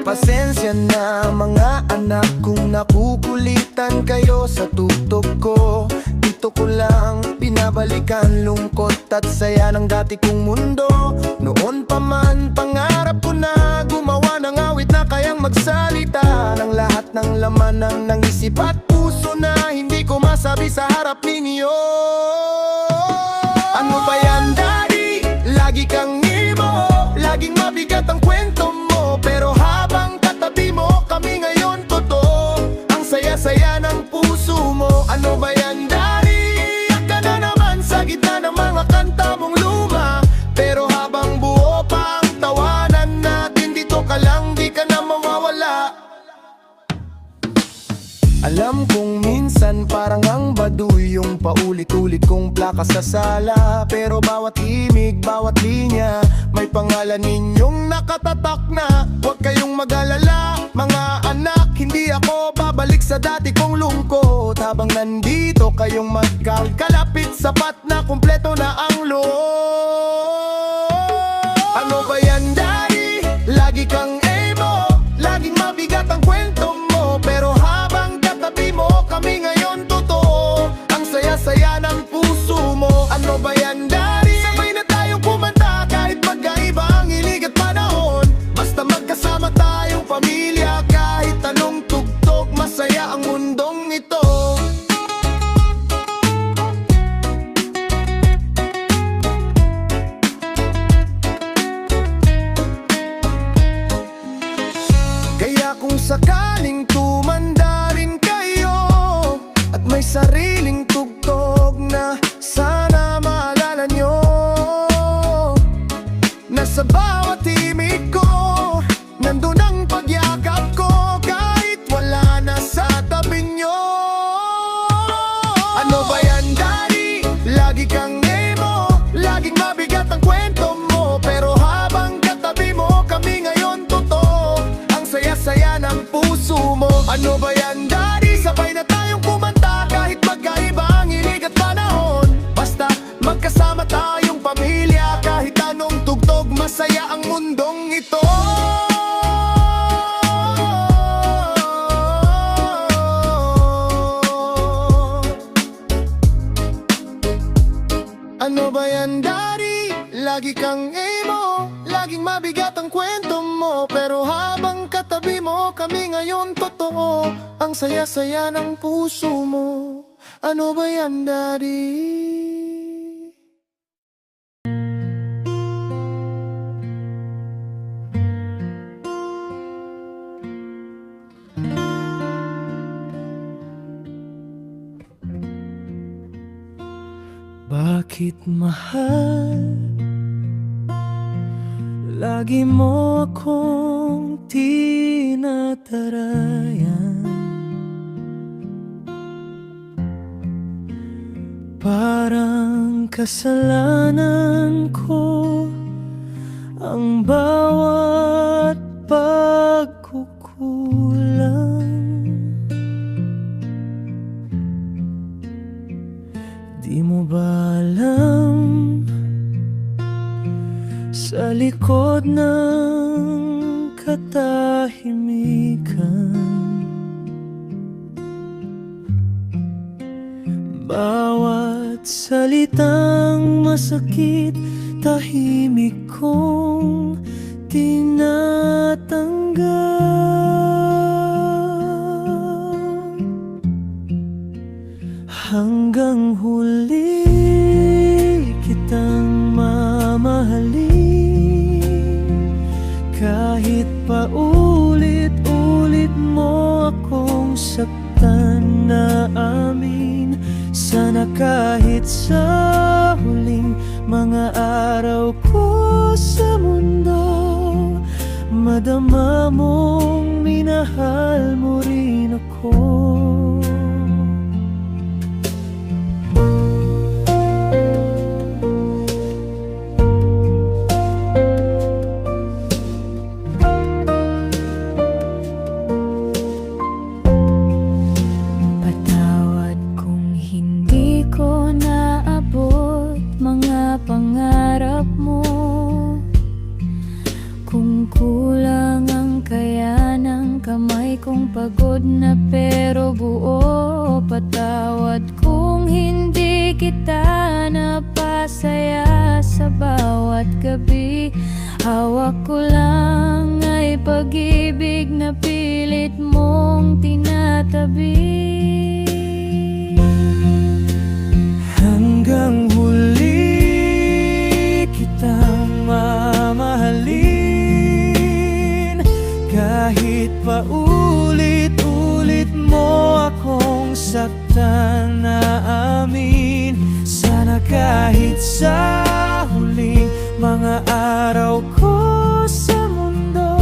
Pasensya na mga anak kung nakukulitan kayo sa tugtog ko. Dito ko lang pinabalikan lungkot at saya ng dati kong mundo. Noon pa man pangarap ko na gumawa ng awit na kayang magsalita ng lahat ng laman ng isip at puso na hindi ko masabi sa harap ninyo. Ano ba yan, Daddy? Lagi kang imo, laging mabigat ang kwento mo, pero habang katabi mo kami ngayon totoo. Ang saya-saya ng puso mo. Ano ba yan, Daddy? Iyak ka na naman sa gitna ng mga kanta mong luma, pero habang buo pa ang tawanan natin, dito ka lang, di ka na mawawala. Alam kong minsan parang ang baduy yung paulit-ulit kong plaka sa sala, pero bawat imig, bawat linya may pangalan ninyong nakatatak na. Huwag kayong mag-alala mga anak, hindi ako babalik sa dati kong lungkot. Habang nandito kayong magkalapit, sapat na kumpleto na ang loob. Ano ba yan, Daddy? Lagi kang emo, laging mabigat ang kwento mo, pero habang katabi mo kami ngayon totoo. Ang saya-saya ng puso mo. Ano ba yan, Daddy? Sabay na tayong kumanta kahit magkaiba ang hilig at panahon. Basta magkasama tayong pamilya, kahit anong tugtog, masaya ang mundong ito. Kaya kung sakaling tumanda rin kayo at may sariling tugtog na sana maalala nyo, na sa bawat imig ko nandun ang pagyakap ko, kahit wala na sa tabi nyo. Ano ba yan, Daddy? Lagi kang emo, laging mabigat ang kwento mo, pero habang katabi mo kami ngayon totoo. Ang saya-saya ng puso mo. Ano ba yan, Daddy? Sabay na tayong kumanta kahit magkaiba ang hilig at panahon. Basta magkasama tayong pamilya, kahit anong tugtog, masaya ang mundong ito. Ano ba yan, Daddy? Lagi kang emo, laging mabigat ang kwento mo, pero habang katabi mo kami ngayon totoo. Ang saya-saya ng puso mo. Ano ba yan, Daddy? Bakit mahal? Lagi mo akong tinatarayan, parang kasalanan ko ang bawat pagkukulang. Di mo ba alam, sa likod ng katahimikan, bawat salitang masakit, tahimik kong tinatanggal. Hanggang huli kitang mamahalin, kahit pa ulit-ulit mo akong saktan na amin. Sana kahit sa huling mga araw ko sa mundo, madama mong minahal mo rin ako. Pangarap mo, kung kulang ang kaya ng kamay kong pagod na pero buo. Patawad kung hindi kita napasaya sa bawat gabi. Hawak ko lang ay pag-ibig na pilit mong tinatabi. Hanggang huli kitang mamahalin, kahit paulit-ulit mo akong saktan na amin. Sana kahit sa huling mga araw ko sa mundo,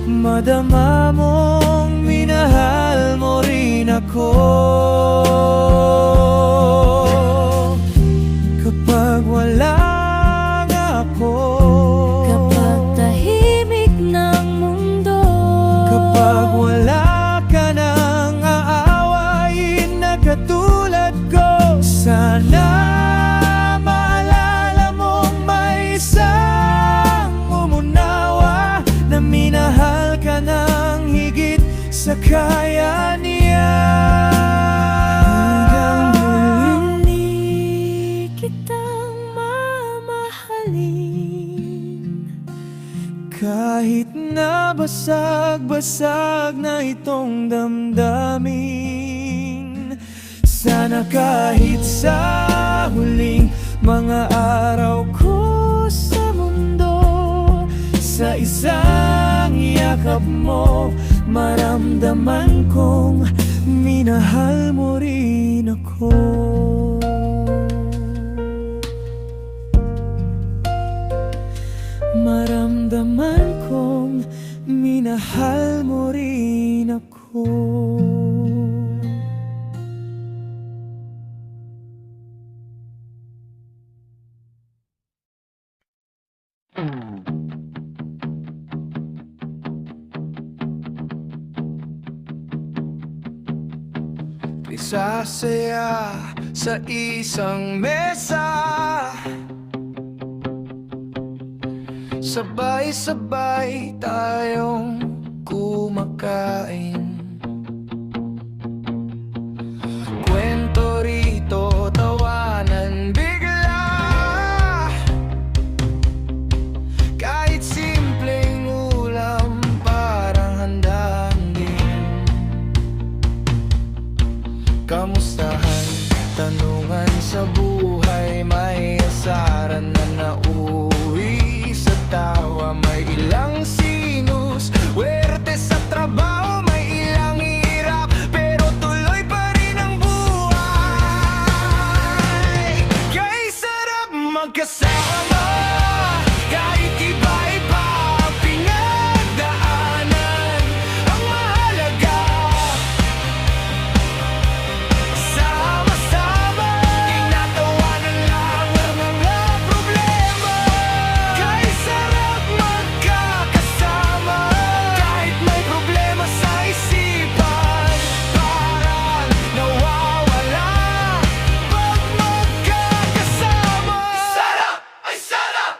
madama mong minahal mo rin ako. Kapag wala nga ako, Kapag tahimik ng mundo, kapag wala ka nang aawayin na katulad ko, sana maalala mong may isang umunawa na minahal ka ng higit sa kaya niya. Hanggang huli kitang mamahalin, kahit na basag-basag na itong damdamin. Sana kahit sa huling mga araw ko sa mundo, sa isang yakap mo, maramdaman kong minahal mo rin ako. Maramdaman kong minahal mo rin ako. Isasaya sa isang mesa, sabay-sabay tayong kumakain. Kwento rito, tawanan bigla, kahit simpleng ulam parang handang din. Kamustahan, tanungan sa buhay, may asaran na nauwi sa tawa. May ilang sinus, werte sa trabaho, may ilang hirap, pero tuloy pa rin ang buhay. Kay sarap magkasama, kahit iba-iba ang pinagdaanan. Ang mahalaga, sama-sama, tinatawanan lang ang mga problema. Kay sarap magkakasama, kahit may problema sa isipan, parang nawawala pag magkakasama. Sarap ay sarap!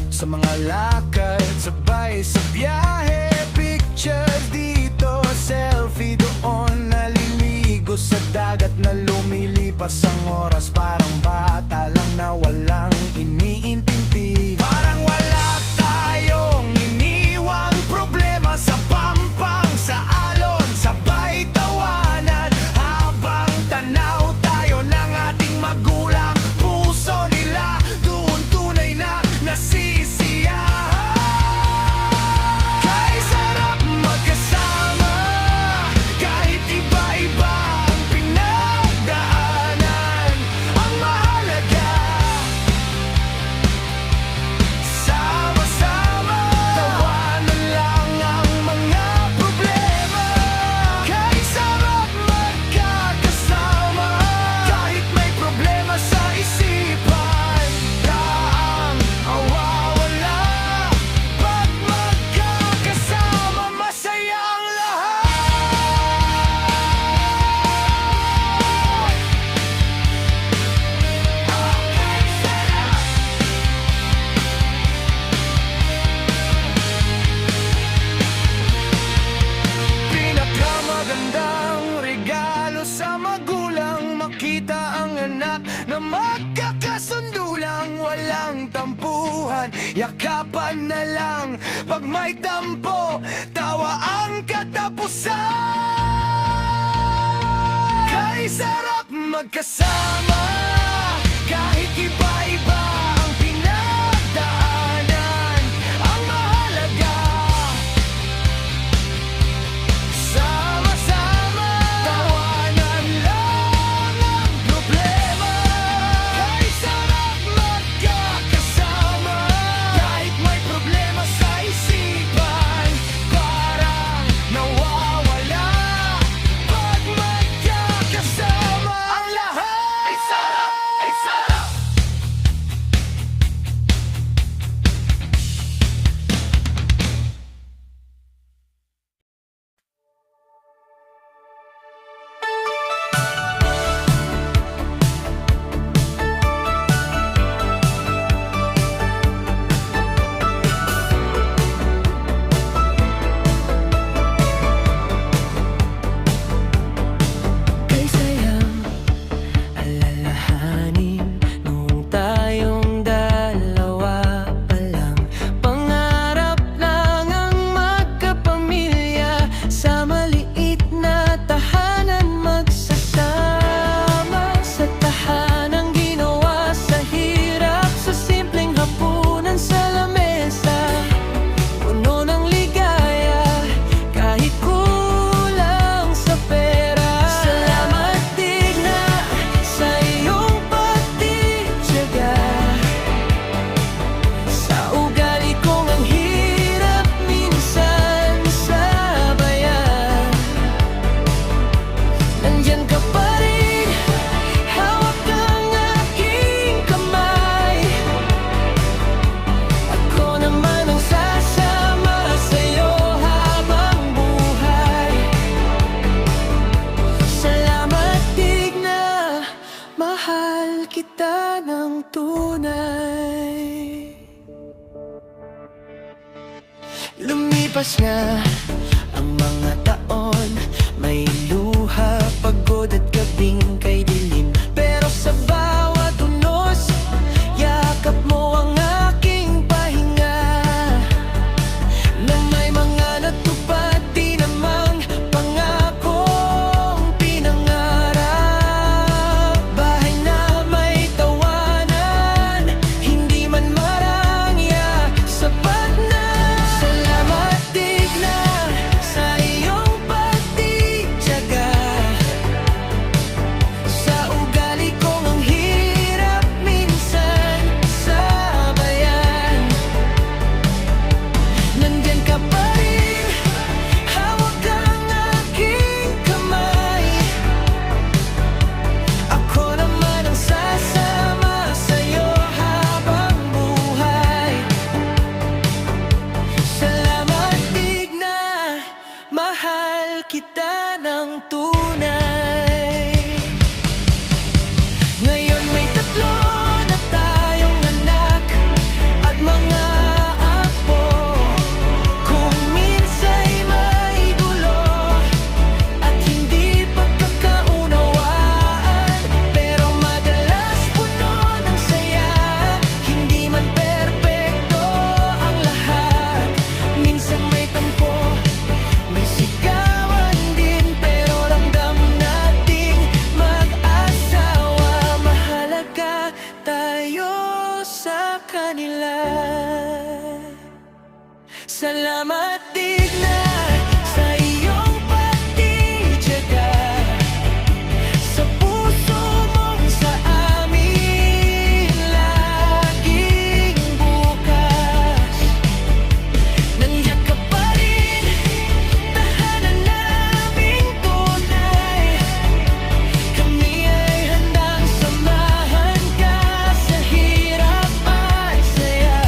Sa mga lakad, sabay sa biyahe, pictures dito, selfie doon, naliligo sa dagat na lumilipas ang oras. Parang bata lang na walang iniintindi, parang wala tayong iniwang problema. Sa pampang, sa alon, sabay tawanan, habang tanaw tayo ng ating magulang. Puso nila doon tunay na nasisiyahan. Kay sarap magkasama, kahit iba-iba ang pinagdaanan. Ang mahalaga, tawanan na lang. Pag may tampo, tawa ang katapusan. Kay sarap magkasama, kahit iba-iba ang pinagdaanan. Ang mahalaga, sama-sama, tawanan lang ang problema. Kay sarap magkakasama, kahit may problema sa isipan, parang nawawala. Pag magkakasama, ang lahat ay sarap, ay sarap. Kay sayang alalahanin nung tayong dalawa pa lang. Pangarap lang ang magkapamilya sa maliit na tahanan, magsasama sa tahanang ginawa sa hirap, sa simpleng hapunan sa lamesa, puno ng ligaya kahit kulang sa pera. Salamat Tigna sa iyong pagtitiyaga, sa ugali kong ang hirap minsan sabayan. Nandyan ka pa rin, hawak ang aking kamay. Ako naman ang sasama sa'yo habang buhay. Salamat Tigna, mahal kita ng tunay. Lumipas nga ang mga taon, may luha, pagod at gabing kay dilim. Pero sa bawat unos, yakap mo ang aking pahinga. Nang may mga natupad, di namang pangakong pinangarap. Bahay na may tawanan, hindi man marangya, sapat na. Salamat Tigna sa iyong pagtitiyaga, sa ugali kong ang hirap minsan sabayan. Nandyan ka pa rin, hawak ang aking kamay. Ako naman ang sasama sa'yo habang buhay. Salamat Tigna, mahal kita ng tunay. Ngayon may tatlo na tayong anak at mga apo. Kung minsa'y may gulo at hindi pagkakaunawaan, pero madalas puno ng saya. Hindi man perpekto ang lahat, minsan may tampo, may sigawan din, pero ramdam nating mag-asawa. Mahalaga tayo sa kanila. Salamat Tigna sa iyong pagtitiyaga, sa puso mong sa amin laging bukas. Nandiyan ka pa rin, tahanan naming tunay. Kami ay handang samahan ka sa hirap at saya.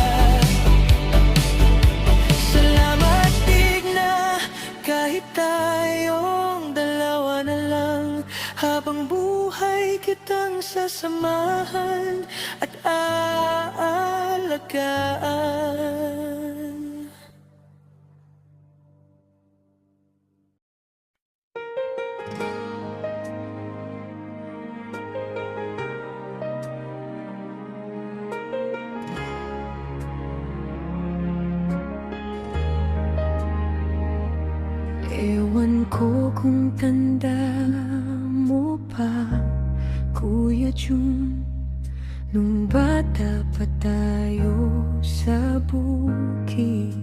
Salamat Tigna, kahit tayong dalawa na lang, habang buhay kitang sasamahan at aalagaan. ko kung tanda mo pa, Kuya Jun, nung bata pa tayo sa bukid,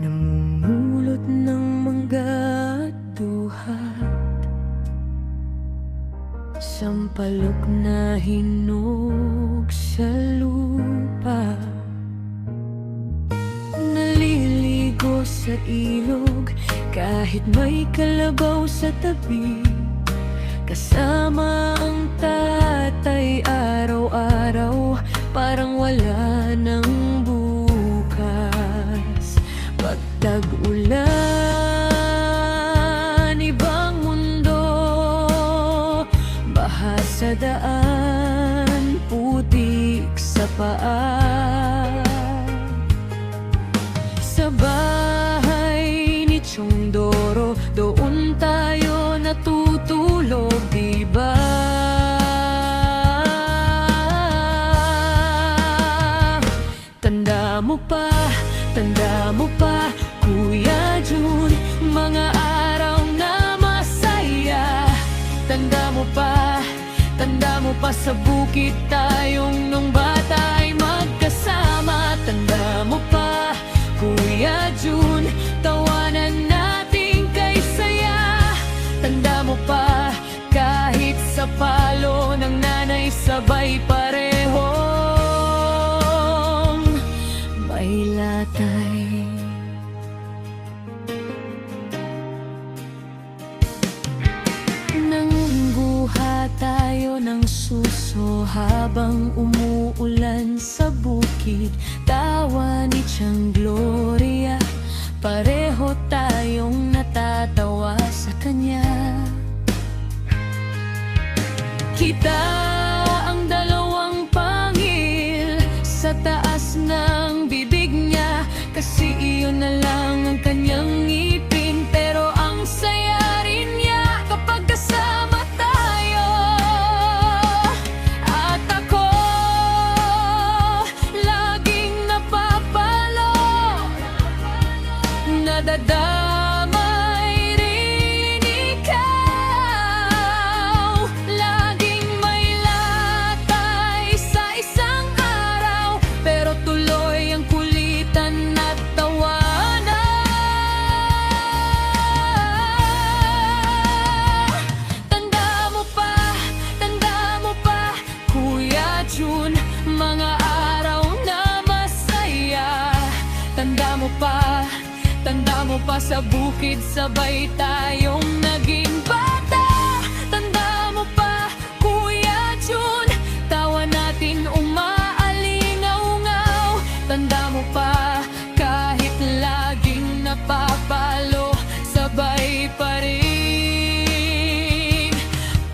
namumulot ng mangga at duhat, sampalok na hinog sa lupa, naliligo sa ilog kahit may kalabaw sa tabi, kasama ang tatay araw-araw, parang wala nang bukas. Pag tag-ulan, ibang mundo, baha sa daan, putik sa paa. Sa bahay ni Chong Doro, doon tayo natutulog, diba? Tanda mo pa, Kuya Jun, mga araw na masaya. Tanda mo pa sa bukid tayong nung bata ay magkasama. Tanda mo pa, Kuya Jun, tawanan natin kay saya. Tanda mo pa, kahit sa palo ng nanay sabay parehong may latay. Nangguha tayo ng suso habang umuulan sa bukid. Tawa ni Tiang Gloria, pareho tayong natatawa sa kanya. Kita ang dalawang pangil sa taas ng bibig niya, kasi iyon na lang ang kanyang ngipin. Pero ang saya rin niya kapag kasama tayo. At ako laging napapalo, nadadamay rin ikaw. Laging may latay sa isang araw, pero tuloy ang kulitan at tawanan. Tanda mo pa, Kuya Jun, mga araw na masaya. Tanda mo pa sa bukid sabay tayong naging bata. Tanda mo pa, Kuya Jun, tawa natin umaalingaw-ngaw. Tanda mo pa, kahit laging napapalo, sabay pa rin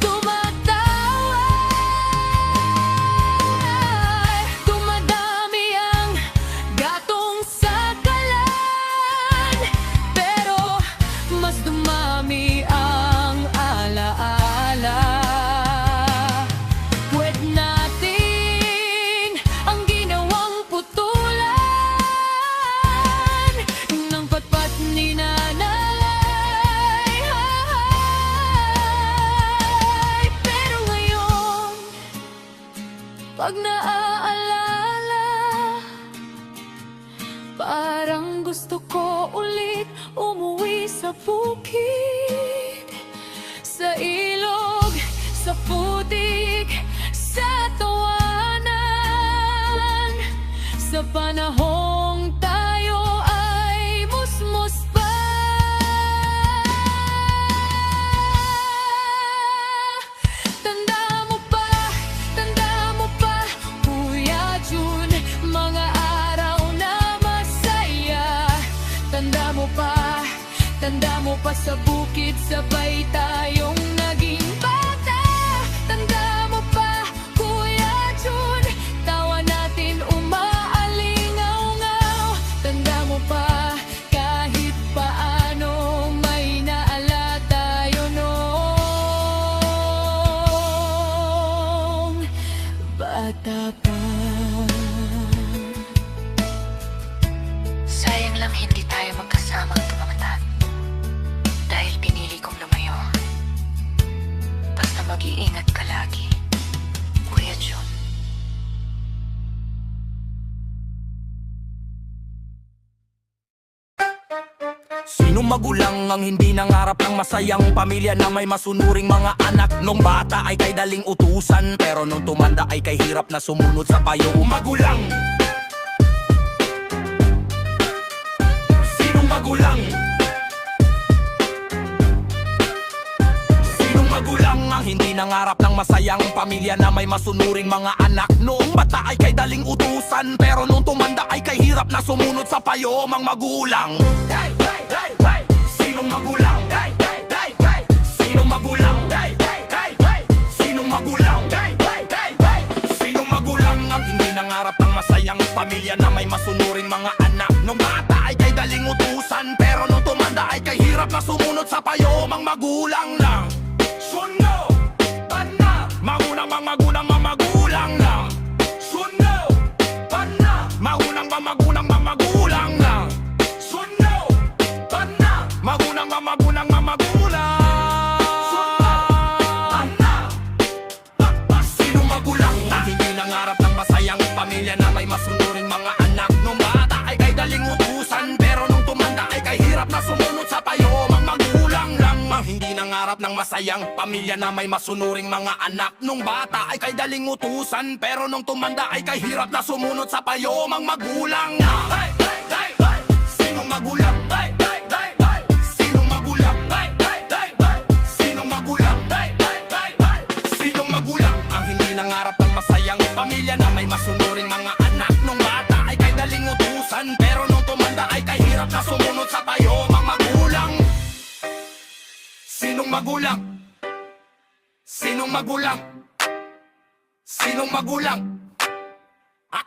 tumatawa. Dumadami ang gatong sa kalan, pero mas dumami ang alaala. Puwet natin ang ginawang putulan ng patpat ni nanay. Pero ngayon, pag naaalala, parang gusto ko ulit umuwi sa bukid, sa ilog, sa putik, sa tawanan, sa panahong tayo ay musmus pa. Tanda mo pa, Kuya Jun, mga araw na masaya. Tanda mo pa sa bukid sabay tayong naging bata. Tanda mo pa, Kuya Jun, tawa natin umaalingaw-ngaw. Tanda mo pa, kahit paano may naala tayo nung bata pa. Sayang lang hindi tayo magkasamang tumamata. Mag-iingat ka lagi, Kuya Jun. Sinong magulang ang hindi nangarap ng masayang pamilya na may masunuring mga anak? Nung bata ay kay daling utusan, pero nung tumanda ay kay hirap na sumunod sa payo. Magulang! Sinong magulang? Sinong magulang ang hindi nangarap ng masayang pamilya na may masunuring mga anak? Noong bata ay kay daling utusan, pero nung tumanda ay kay hirap na sumunod sa payo. Mang magulang! Sinong magulang? Sinong magulang? Sinong magulang? Sinong magulang ang hindi nangarap ng masayang pamilya na may masunuring mga anak? Nung bata ay kay daling utusan, pero nung tumanda ay kay hirap na sumunod sa payo. Mang magulang lang. Suno! Bana! Magulang, magulang, magulang lang. Suno! Bana! Magulang, magulang, magulang lang. Suno! Bana! Magulang, magulang, magulang. Sinong magulang ang hindi nangarap ng masayang pamilya na may masunuring mga anak? Nung bata ay kay daling utusan, pero nung tumanda ay kay hirap na sumunod sa payo. Mang magulang lang ang hindi nangarap ng masayang pamilya na may masunuring mga anak. Nung bata ay kay daling utusan, pero nung tumanda ay kay hirap na sumunod sa payo. Mang magulang na. Sinong magulang? Sinong magulang? Sinong magulang? Sinong magulang ang hindi nangarap ng masayang pamilya na may masunuring mga anak? Nung bata ay kay daling utusan, pero nung tumanda ay kay hirap na sumunod sa payo. Mang magulang. Sinong magulang? Sinong magulang? Sinong magulang?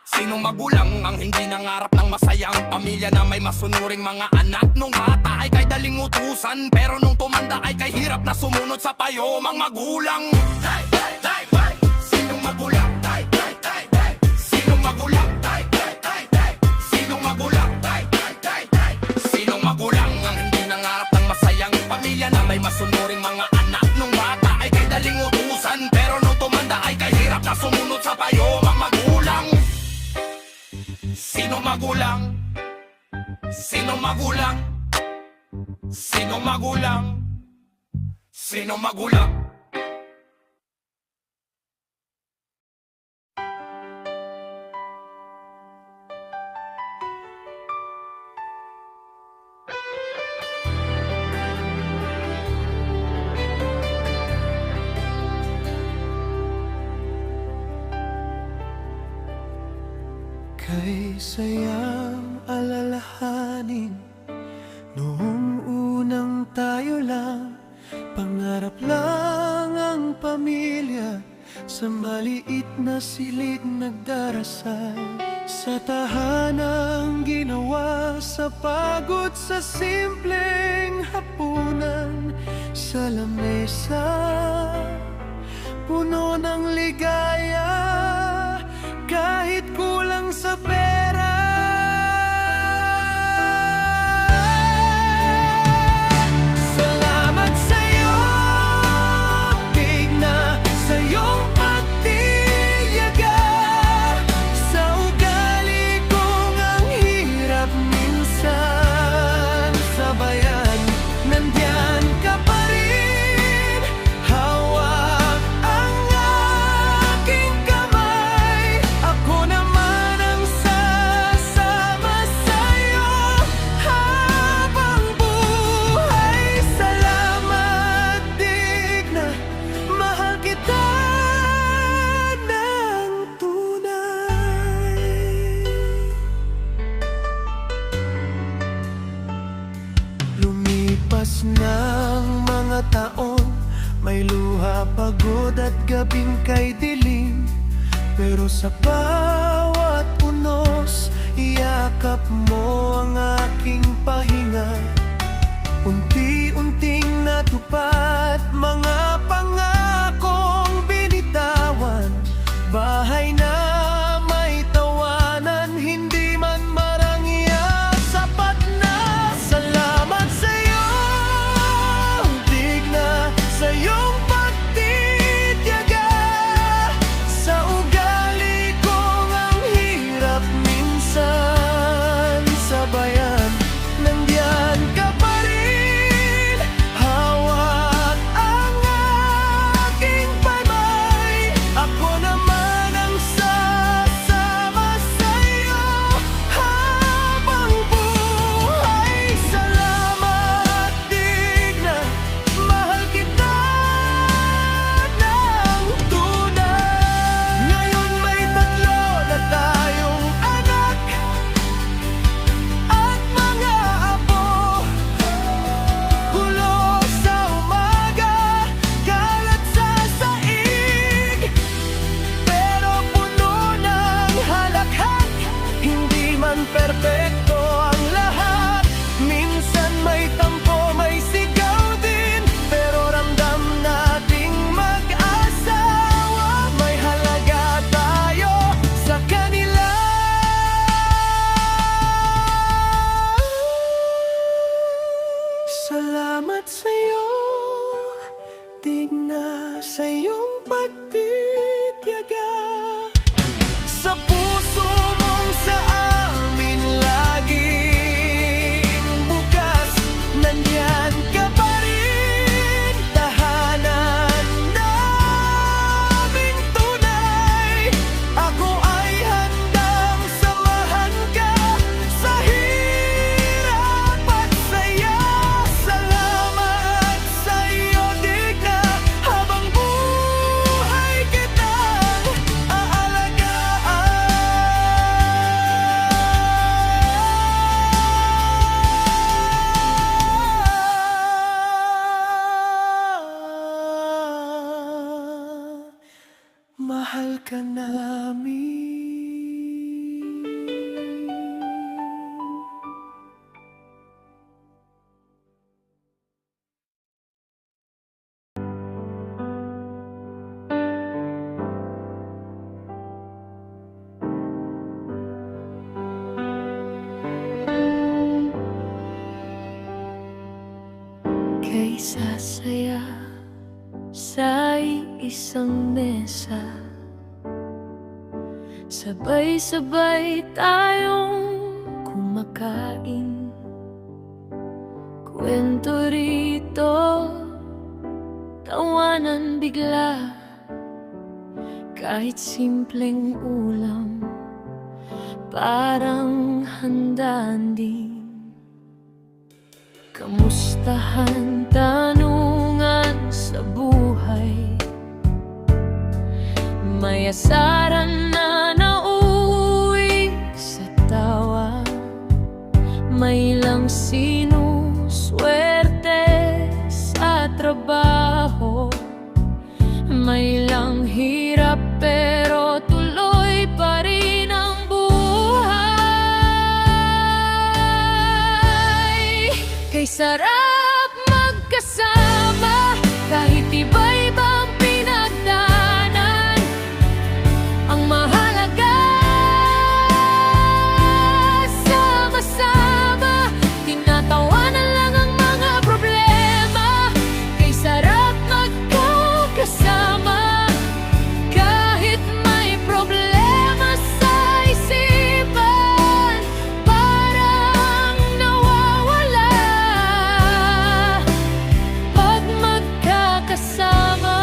Sinong magulang ang hindi nangarap ng masayang pamilya na may masunuring mga anak? Nung bata ay kay daling utusan, pero nung tumanda ay kay hirap na sumunod sa payo. Mang magulang. Sinong magulang? Sinong magulang? Sinong magulang? Sinong magulang ang hindi nangarap ng masayang pamilya na may masunuring mga anak? Nung bata ay kay daling utusan, pero nung tumanda ay kay hirap na sumunod sa payo. Mang magulang. Sinong magulang? Sinong magulang? Sinong magulang? Sinong magulang? Kay sayang alalahanin noong unang tayo lang. Pangarap lang ang pamilya, sa maliit na silid nagdarasal. Sa tahanang ginawa, sa pagod sa simpleng hapunan. Sa lamesa, puno ng ligaya, kahit kulang sa pera. Salamat sa'yo, Tigna, sa iyong pagtitiyaga. Sa ugali kong ang hirap minsan, sabayan, nandyan ka pa rin. Hawak ang aking kamay, ako naman ang sasama sa'yo habang buhay. Salamat, Tigna, mahal kita ng tunay. Lumipas ng mga taon, may luha, pagod at gabing kay dilim. Pero sa bawat unos, iyakap mo ang aking pahinga. Unti-unting natupad mga pangakong binitawan. Bahay na may tawanan, hindi man marangya, sapat na. Salamat sa'yo, Tigna, sa iyong pagtitiyaga. ka namin. Kay sasaya sa isang mesa, sabay-sabay tayong kumakain. Kwento rito, tawanan bigla, kahit simpleng ulam, parang handaan din. Kamustahan, tanungan sa buhay, may asaran na nauwi sa tawa, may lang sinuswerte sa trabaho, may lang hirap pero tuloy pa rin ang buhay. Kay sarap magkasama kahit iba-ibang pinagdaanan, ang mahalaga sama-sama, tinatawanan lang ang mga problema. Kay sarap magkakasama kahit may problema sa isipan, parang nawawala pag magkakasama.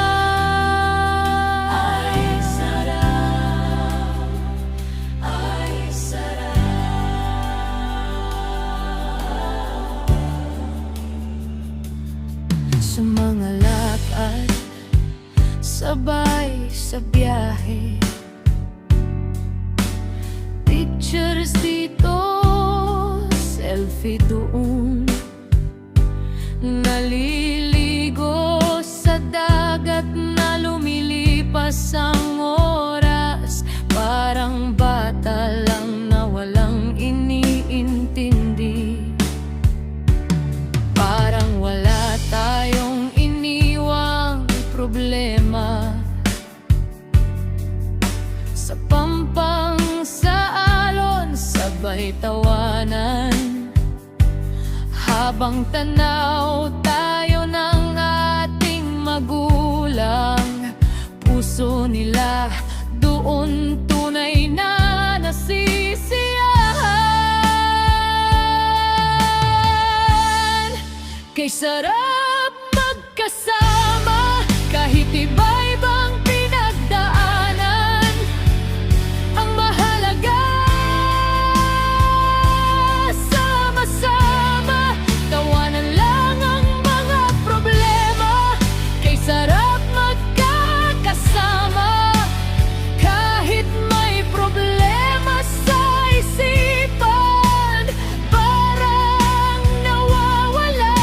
Ay sarap, ay sarap. Sa mga lakad, sabay sa biyahe, pictures dito, selfie doon, naliligo sa dagat na lumilipas ang oras, parang bata lang na walang iniintindi. Parang wala tayong iniwang problema, sa pampang sa alon, sabay tawanan, habang tanaw tayo ng ating magulang. Puso nila doon tunay na nasisiyahan. Kay sarap magkasama kahit iba-ibang pinagdaanan, ang mahalaga sama-sama, tawanan lang ang mga problema. Kay sarap magkakasama kahit may problema sa isipan, parang nawawala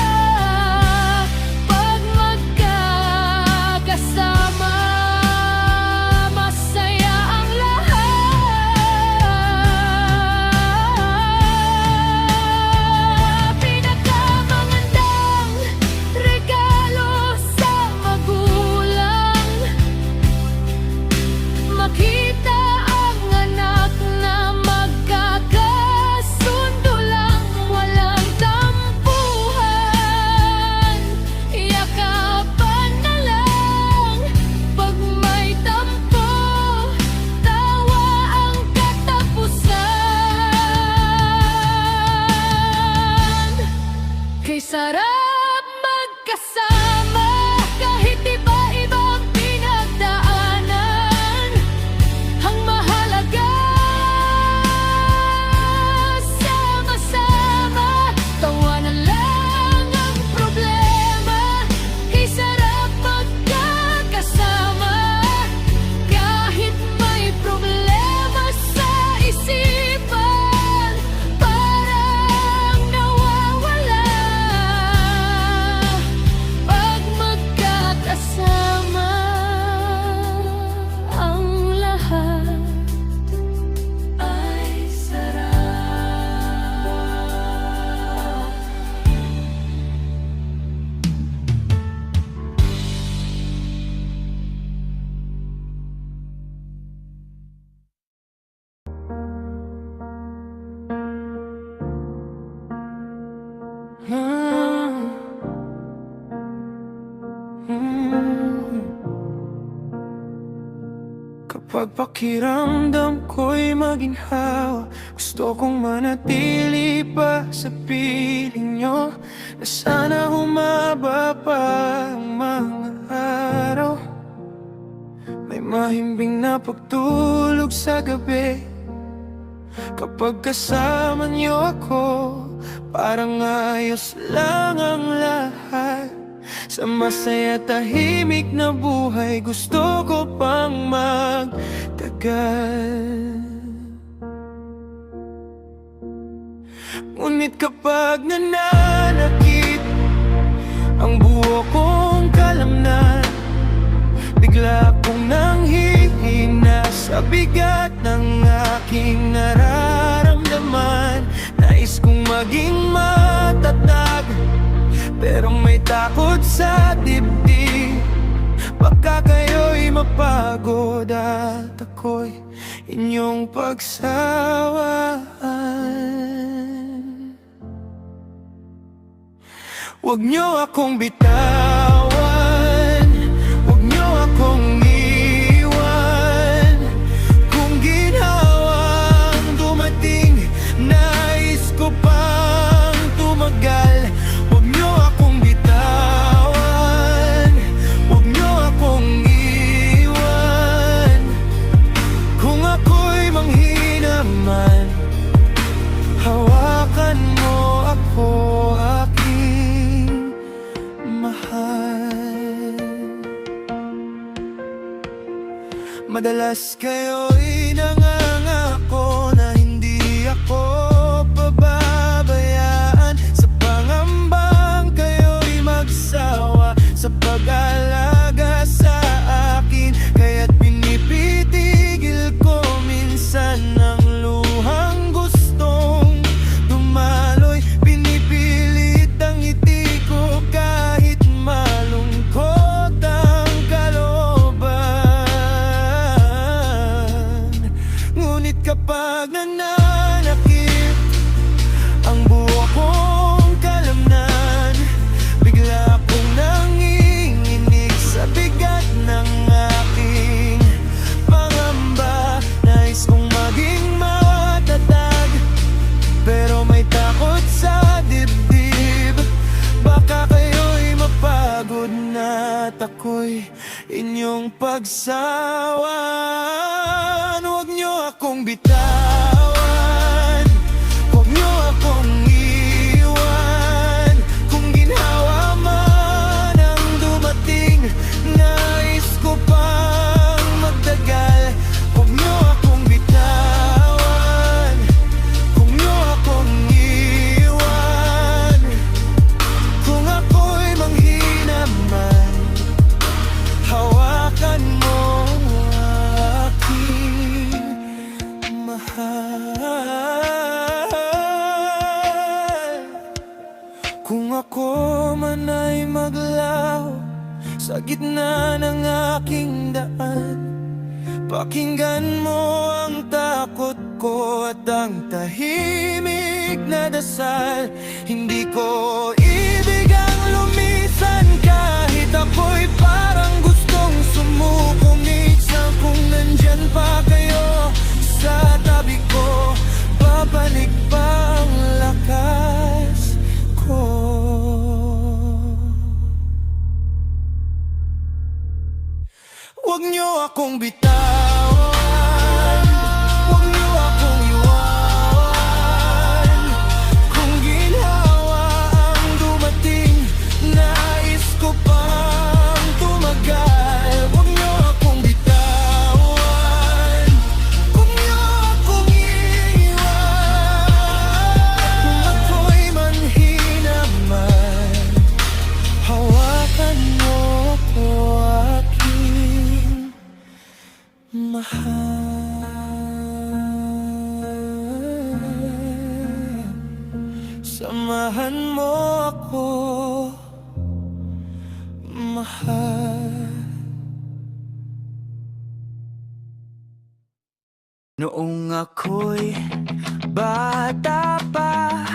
Kapag pakiramdam ko'y maginhawa, gusto kong manatili pa sa piling nyo, na sana humaba pa ang mga araw. May mahimbing na pagtulog sa gabi, kapag kasama niyo ako, parang ayos lang ang lahat. Sa masaya tahimik na buhay, gusto ko pang magtagal. Ngunit kapag nananakit ang buo kong kalamnan, bigla kong nanghihina sa bigat ng aking nararamdaman. Nais kong maging matatag, pero may takot sa dibdib. Baka kayo'y mapagod at ako'y inyong pagsawaan. Huwag niyo akong bitawan, huwag niyo akong iwan. Kung ginhawang dumating, nais ko pang tumagal. Huwag niyo akong bitawan, huwag niyo akong iwan. Kung ako'y manghina man, hawakan mo ako, aking mahal. Madalas kayo'y nangangako na hindi ako pababayaan, sa pangambang kayo'y magsawa sa pag-alaga sa akin. Kaya't pinipitigil ko minsan ang luhang gustong dumaloy. Pinipilit ang ngiti ko kahit malungkot ang kalooban. Ngunit kapag nananakit ang buo kong kalamnan, bigla kong nanginginig sa bigat ng aking pangamba. Nais kong maging matatag, pero may takot sa dibdib. Baka kayo'y mapagod na at ako'y inyong pagsawaan. Huwag niyo akong bitawan, huwag niyo akong iwan. Kung ginhawa man ang dumating, nais ko pang magtagal. Huwag niyo akong bitawan, huwag niyo akong iwan. Kung ako'y manghina man, hawakan mo aking mahal. Kung ako man ay maglaho sa gitna ng aking daan, pakinggan mo ang takot ko at ang tahimik na dasal. Hindi ko ibig ang lumisan kahit ako'y parang gustong sumuko. Minsan kung nandyan pa kayo sa tabi ko, babalik pa ang lakas ko. Huwag niyo akong bitawan, huwag niyo akong iwan. Kung ginhawa ang dumating, nais ko pang tumagal. Huwag niyo akong bitawan, huwag niyo akong iwan. Kung ako'y manhina man, hawakan mo ako, aking mahal. Samahan mo ako, mahal. Noong ako'y bata pa,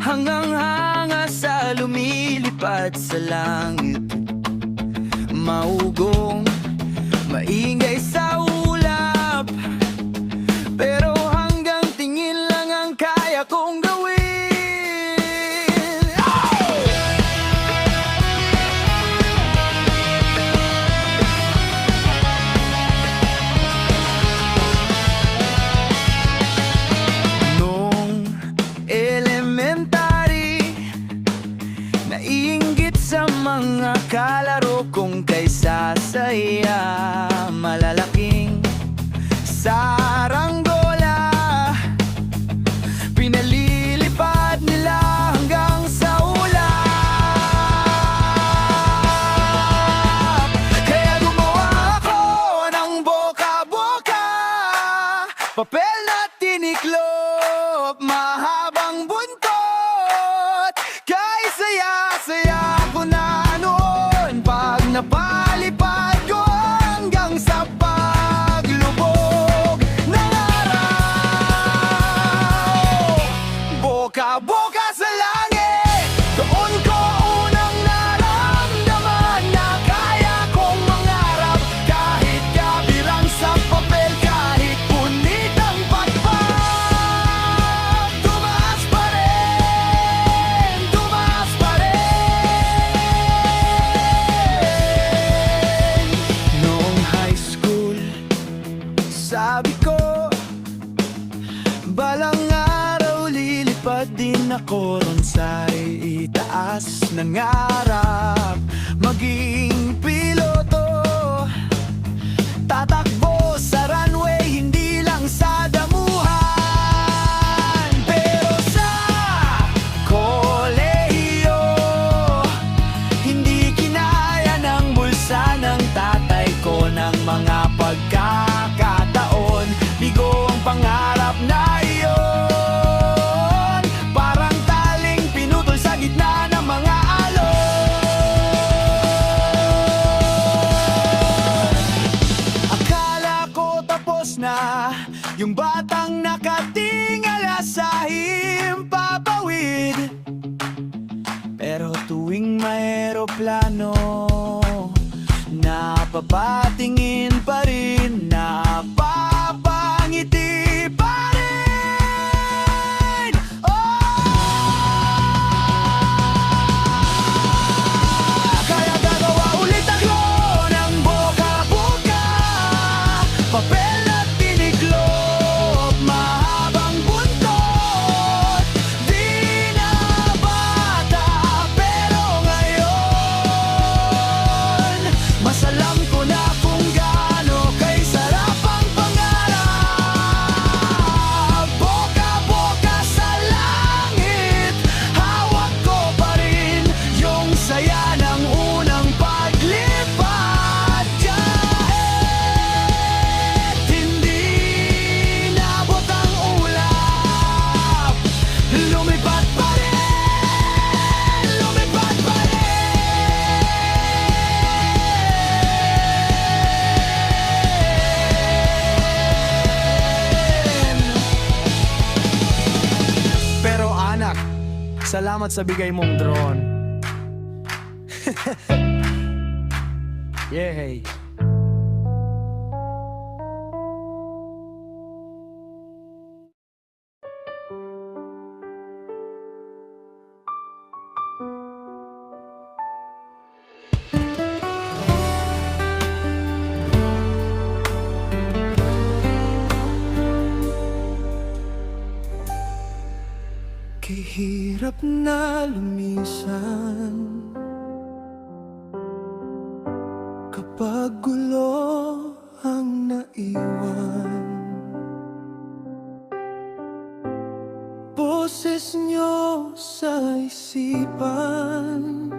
hanggang-hanga sa lumilipad sa langit, maugong, maingay sa gagawin. Nung elementary, naiinggit sa mga kalaro kong kaysa saya. Malalaking saranggola, pinalilipad nila hanggang sa ulap. Kaya gumawa ako ng boka-boka, papel na tiniklop, mahabang buntot. Kay saya-saya ko na noon pag napalipad ko hanggang sa paglubog ng araw. Boka-boka sa langit, doon ko unang naramdaman na kaya kong mangarap kahit kabirang sa papel, kahit punit ang pagpag. Tumaas pa rin, tumaas pa rin. Noong high school, sabi ko, balang araw lilipad din ako ron sa itaas. Nangarap maging piloto, tatakbo sa runway, hindi lang sa damuhan. Pero sa kolehiyo, hindi kinaya ng bulsa ng tatay ko. Ng mga pagkakataon, bigo ang pangarap na iyon, parang taling pinutol sa gitna ng mga alon. Akala ko tapos na yung batang nakatingala sa himpapawid, pero tuwing may eroplano, napapatingin pa rin, napapangiti pa rin. Kaya gagawa ulit ako ng boka-boka, papel at tiniklop, mahabang buntot. Di na bata, pero ngayon mas alam ko na kung gaano kay sarap ang pangarap. Boka-boka sa langit, hawak ko pa rin yung saya ng unang paglipad. Kahit hindi nabot ang ulap, lumipad pa rin, lumipad pa rin. Pero anak, salamat sa bigay mong drone. Yay! Kahirap na lumisan kapag gulo ang naiwan. Boses nyo sa isipan,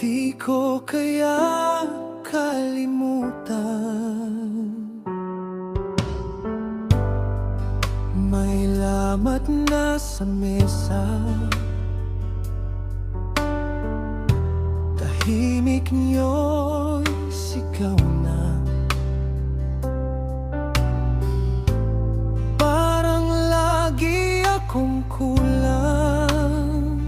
di ko kaya kalimutan. May lamat na sa mesa, tahimik niyo'y sigaw na. Parang lagi akong kulang,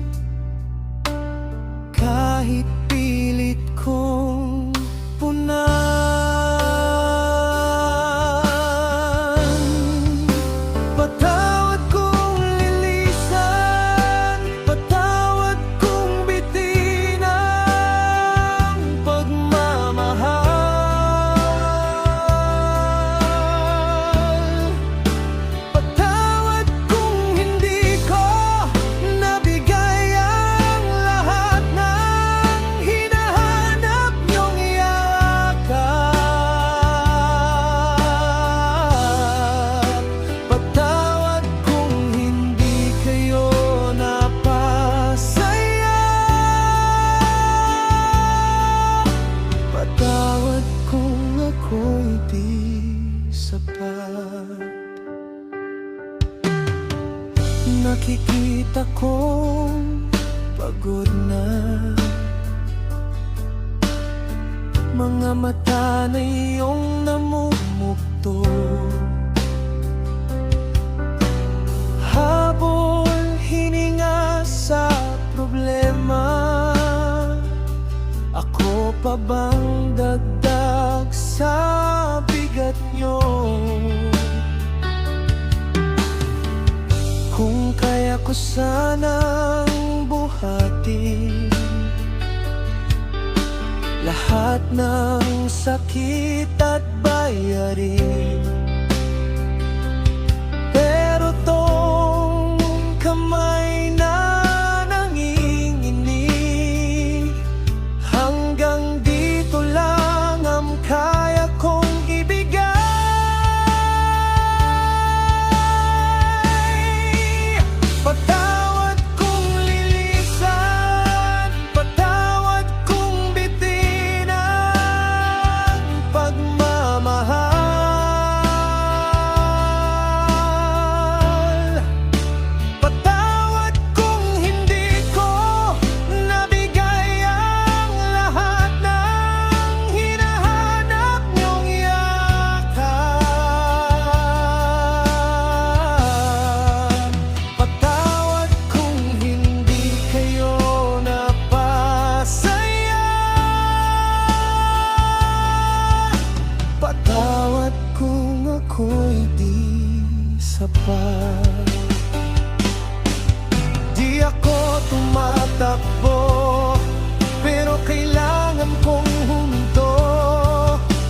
kahit pilit kong punan. Patawad Nakikita kong pagod na mga mata na iyong namumugto. Habol hininga sa problema, ako pa bang dagdag sa bigat niyo? Kung kaya ko sanang buhatin lahat ng sakit at bayarin, pero tong kamay na nanginginig, hanggang dito lang ang kaya kong ibigay. Patawad kung lilisan, patawad kung bitin ang pagmamahal. Patawad kung hindi ko nabigay ang lahat ng hinahanap niyong yakap. Patawad kung hindi kayo napasaya. Patawad kung ako'y di sapat. Di ako tumatakbo, pero kailangan kong huminto.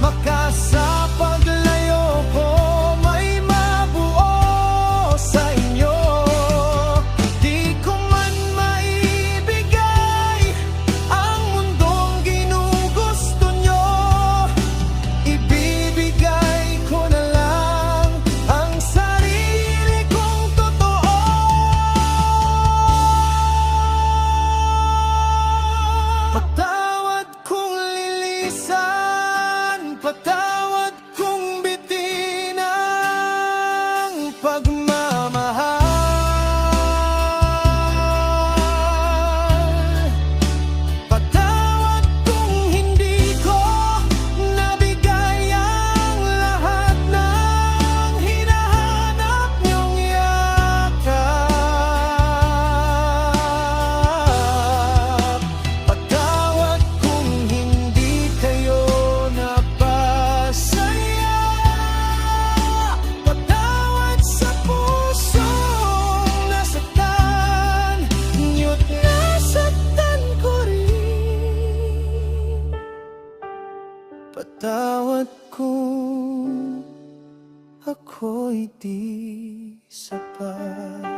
Makasapaglayo ko, may mabuo sa inyo. Di ko man maibigay ang mundong ginugusto nyo, ibibigay ko na lang ang sarili kong totoo. Patawad kung lilisan, patawad kung bitin ang pagmamahal. Patawad kung hindi ko nabigay ang lahat ng hinahanap niyong yakap. Patawad kung hindi kayo napasaya. Patawad sa pusong nasaktan, nyo't nasaktan ko rin. Patawad kung ako'y di sapat.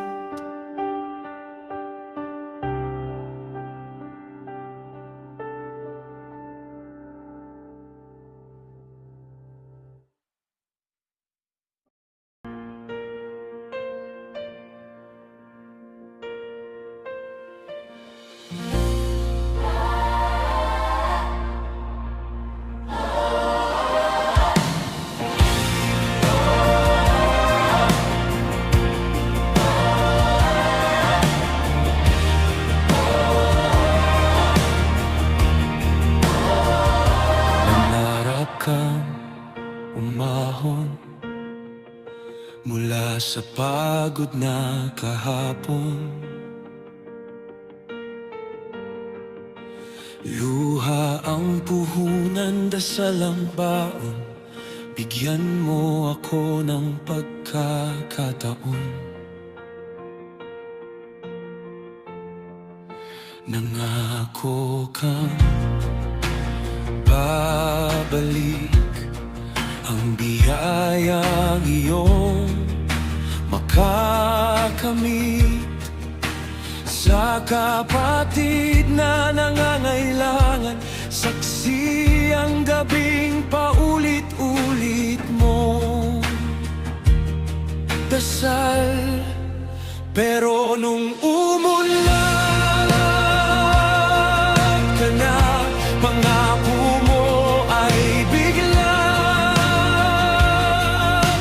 Nangarap kang umahon mula sa pagod na kahapon. Luha ang puhunan, dasal ang baon, bigyan mo ako ng pagkakataon. Nangako kang babalik, ang biyayang iyong makakamit sa kapatid na nangangailangan. Saksi ang gabing paulit-ulit mo dasal, pero nung umulan ka na, pangako mo ay biglang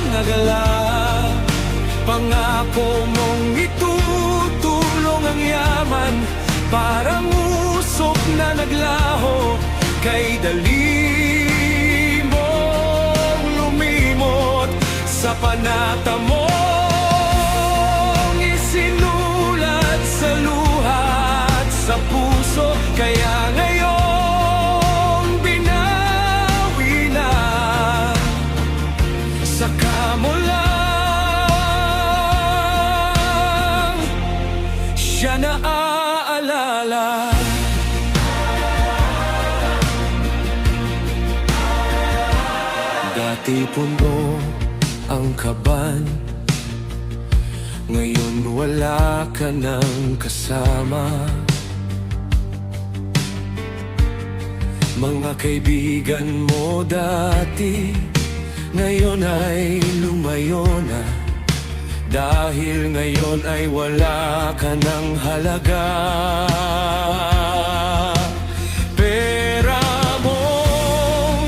nagala. Pangako mong ito Parang usok na naglaho, kay dali mong lumimot sa panata mong isinulat sa luha at sa puso. Kaya ngayong binawi na, saka mo lang siya naaalala. Dati puno ang kaban, ngayon wala ka nang kasama. Mga kaibigan mo dati, ngayon ay lumayo na. Dahil ngayon ay wala ka ng halaga. Pera mong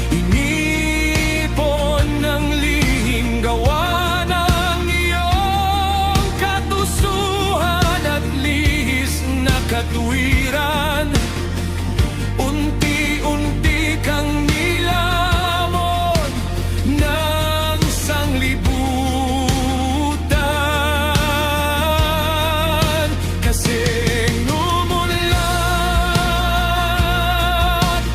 inipon ng lihim, gawa ng iyong katusuhan at lihis na katwiran. Unti-unti kang nilamon ng sanglibutan, kasi numulat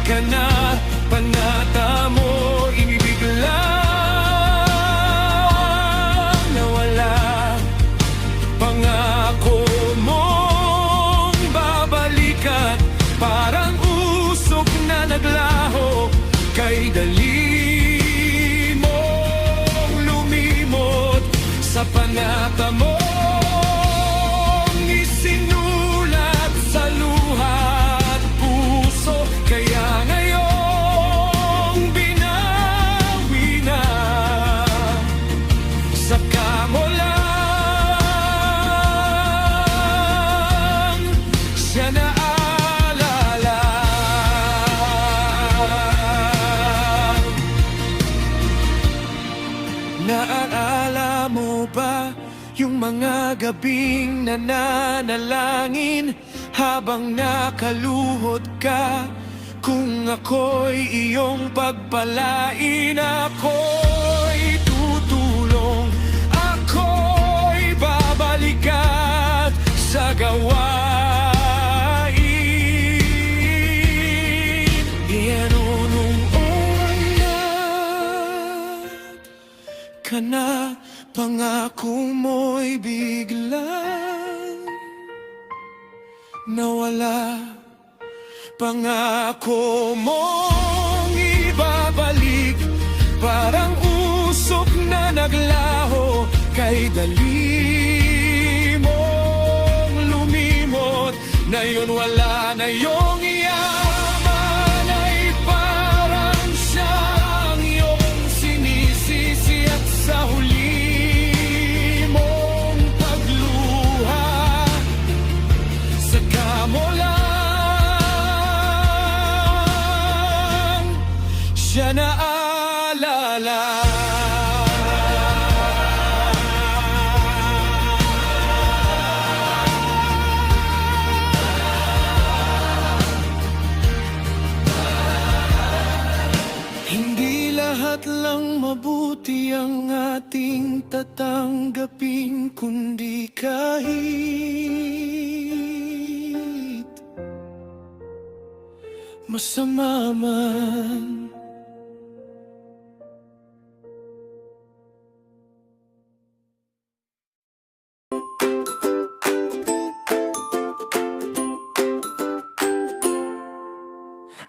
ka na, panata mo inibiglang nawala. Pangako mong babalik at parang usok na naglaho, kay dali mong lumimot sa panata mong isinulat sa luha at puso. Kaya ngayong binawi na, saka mo lang siya naaalala. Naaalala mo ba yung mga gabing nananalangin habang nakaluhod ka? Kung ako'y iyong pagpalain, ako'y tutulong, ako'y babalik at sa gawain. Ianunungan ka na, pangako mo'y biglang nawala. Pangako mong ibabalik, parang usok na naglaho, kay dali mong lumimot. Ngayon wala na yung yaman, ay parang siyang iyong sinisisi. At sa huli mong pagluha, saka mo lang siya naaalala. Hindi lahat lang mabuti ang ating tatanggapin, kundi kahit masama man.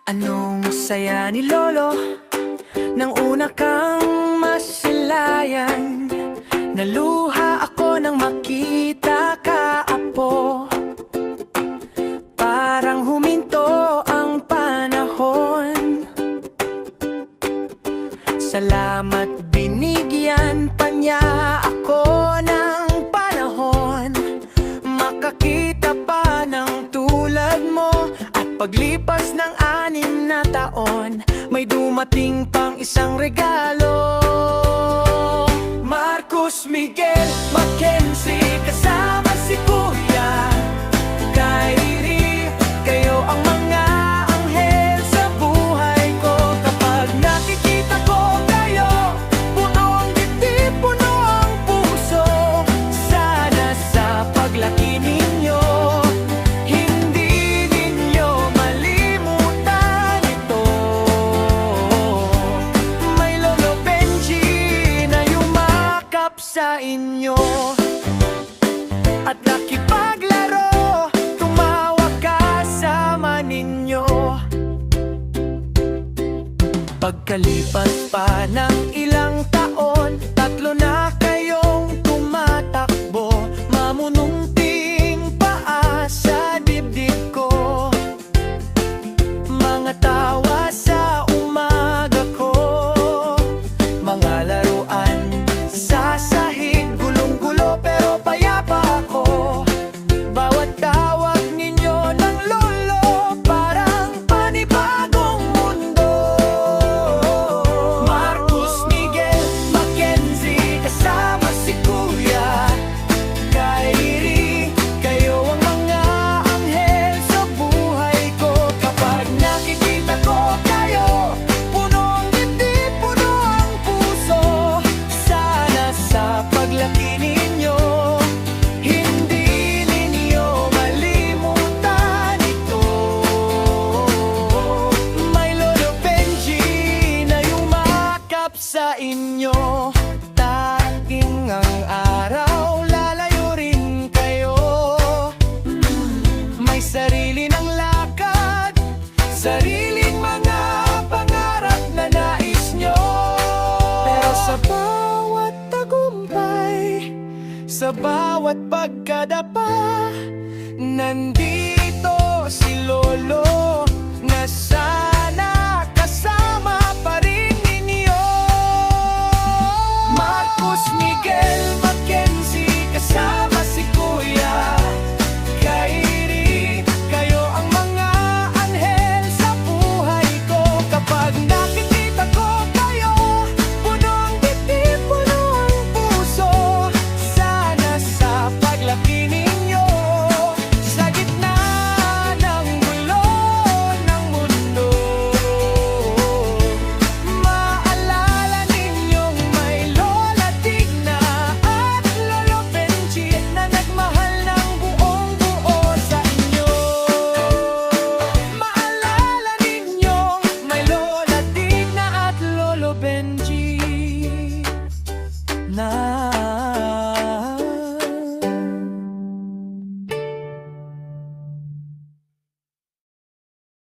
Anong saya ni Lolo nang una kang masilayan? Naluha ako nang makita ka, apo. Parang huminto ang panahon. Salamat binigyan pa niya ako ng panahon, makakita pa ng tulad mo. At paglipas ng 6 na taon, may dumating pang isang regalo. Marcos Miguel Mackenzie kasama si Kuya, kay Sa bawat pagkadapa, nandito si Lolo na sa